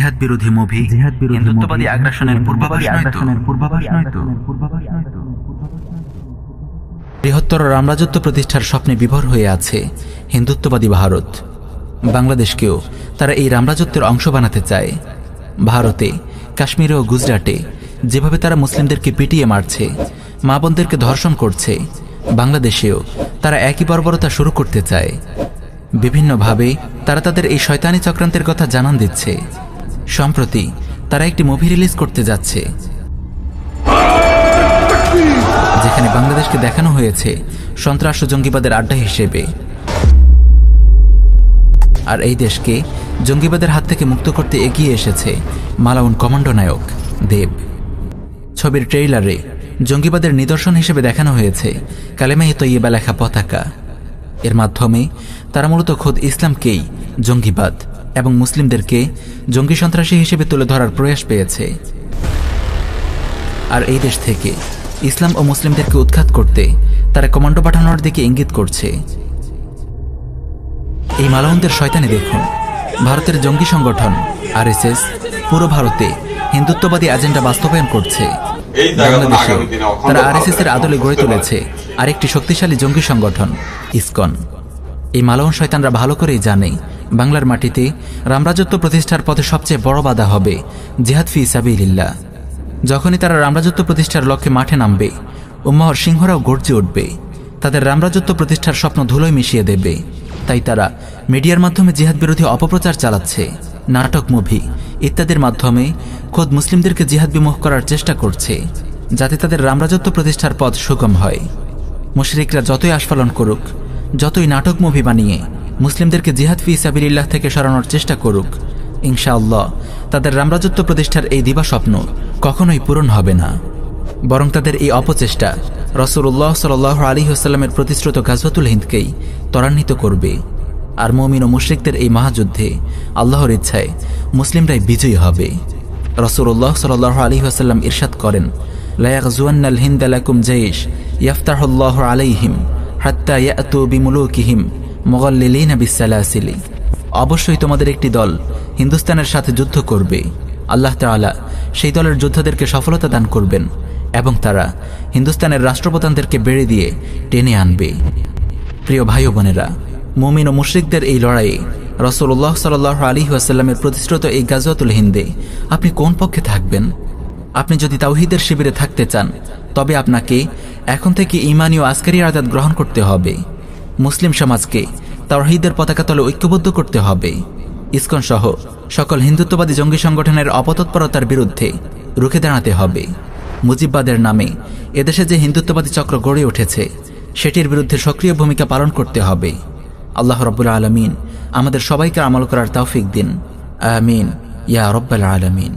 জিহাদ বিরোধী মুভি হিন্দুত্ববাদী আগ্রাসনের পূর্বাভাস নয় তো? বৃহত্তর রামরাজত্ব প্রতিষ্ঠার স্বপ্নে বিভোর হয়ে আছে হিন্দুত্ববাদী ভারত। বাংলাদেশকেও তারা এই রামরাজত্বের অংশ বানাতে চায়। ভারতে, কাশ্মীরে ও গুজরাটে যেভাবে তারা মুসলিমদেরকে পিটিয়ে মারছে, মা বোনদেরকে ধর্ষণ করছে, বাংলাদেশেও তারা একই বর্বরতা শুরু করতে চায়। বিভিন্নভাবে তারা তাদের এই শয়তানি চক্রান্তের কথা জানান দিচ্ছে। সম্প্রতি তারা একটি মুভি রিলিজ করতে যাচ্ছে, যেখানে বাংলাদেশকে দেখানো হয়েছে সন্ত্রাস ও জঙ্গিবাদের আড্ডা হিসেবে। আর এই দেশকে জঙ্গিবাদের হাত থেকে মুক্ত করতে এগিয়ে এসেছে মালাউন কমান্ডো নায়ক দেব। ছবির ট্রেইলারে জঙ্গিবাদের নিদর্শন হিসেবে দেখানো হয়েছে কালেমায়ে তৈয়বা লেখা পতাকা। এর মাধ্যমে তারা মূলত খোদ ইসলামকেই জঙ্গিবাদ এবং মুসলিমদেরকে জঙ্গি সন্ত্রাসী হিসেবে তুলে ধরার প্রয়াস পেয়েছে। আর এই দেশ থেকে ইসলাম ও মুসলিমদেরকে উৎখাত করতে তারা কমান্ডো পাঠানোর দিকে ইঙ্গিত করছে। এই মালাউনদের শয়তানি দেখুন। ভারতের জঙ্গি সংগঠন আরএসএস পুরো ভারতে হিন্দুত্ববাদী এজেন্ডা বাস্তবায়ন করছে। বাংলাদেশে তারা আরএসএস এর আদলে গড়ে তুলেছে আরেকটি শক্তিশালী জঙ্গি সংগঠন ইসকন। এই মালাউন শয়তানরা ভালো করেই জানে বাংলার মাটিতে রামরাজত্ব প্রতিষ্ঠার পথে সবচেয়ে বড় বাধা হবে জিহাদ ফি সাবিলিল্লাহ। যখনই তারা রামরাজত্ব প্রতিষ্ঠার লক্ষ্যে মাঠে নামবে, উম্মাহর সিংহরাও গর্জে উঠবে, তাদের রামরাজত্ব প্রতিষ্ঠার স্বপ্ন ধুলোয় মিশিয়ে দেবে। তাই তারা মিডিয়ার মাধ্যমে জিহাদ বিরোধী অপপ্রচার চালাচ্ছে, নাটক, মুভি ইত্যাদির মাধ্যমে খোদ মুসলিমদেরকে জিহাদ বিমুখ করার চেষ্টা করছে, যাতে তাদের রামরাজত্ব প্রতিষ্ঠার পথ সুগম হয়। মুশরিকরা যতই আস্ফালন করুক, যতই নাটক, মুভি বানিয়ে মুসলিমদেরকে জিহাদ ফি সাবিলিল্লাহ থেকে সরানোর চেষ্টা করুক, ইনশাআল্লাহ তাদের রামরাজত্ব প্রতিষ্ঠার এই দিবাস্বপ্ন কখনোই পূরণ হবে না। বরং তাদের এই অপচেষ্টা রাসূলুল্লাহ সাল্লাল্লাহু আলাইহি ওয়াসাল্লামের প্রতিশ্রুত গাজওয়াতুল হিন্দকেই ত্বরান্বিত করবে। আর মুমিন ও মুশরিকদের এই মহাযুদ্ধে আল্লাহর ইচ্ছায় মুসলিমরাই বিজয়ী হবে। রাসূলুল্লাহ সাল্লাল্লাহু আলাইহি ওয়াসাল্লাম ইরশাদ করেন, লা ইয়াগজুয়ান্নাল হিন্দা লাকুম জাইশ ইয়াফতাহুল্লাহু আলাইহিম হাত্তা ইয়াতু বিমুলুকিহিম মুগাল্লিলিনা বিসসালাসিলি। অবশ্যই তোমাদের একটি দল হিন্দুস্তানের সাথে যুদ্ধ করবে। আল্লাহ তাআলা সেই দলের যোদ্ধাদেরকে সফলতা দান করবেন এবং তারা হিন্দুস্তানের রাষ্ট্রপ্রধানদেরকে বেড়ে দিয়ে টেনে আনবে। প্রিয় ভাই ও বোনেরা, মুমিন ও মুশরিকদের এই লড়াইয়ে রাসূলুল্লাহ সাল্লাল্লাহু আলাইহি ওয়াসাল্লামের প্রতিশ্রুত এই গাজওয়াতুল হিন্দে আপনি কোন পক্ষে থাকবেন? আপনি যদি তাওহীদের শিবিরে থাকতে চান, তবে আপনাকে এখন থেকে ঈমানী ও আসকারী আযাদ গ্রহণ করতে হবে। মুসলিম সমাজকে তাওহীদের পতাকা তলে ঐক্যবদ্ধ করতে হবে। ইসকন সহ সকল হিন্দুত্ববাদী জঙ্গি সংগঠনের অপতৎপরতার বিরুদ্ধে রুখে দাঁড়াতে হবে। মুজিববাদের নামে এদেশে যে হিন্দুত্ববাদী চক্র গড়ে উঠেছে, সেটির বিরুদ্ধে সক্রিয় ভূমিকা পালন করতে হবে। আল্লাহ রাব্বুল আলামিন আমাদের সবাইকে আমল করার তৌফিক দিন। আমিন ইয়া রাব্বাল আলামিন।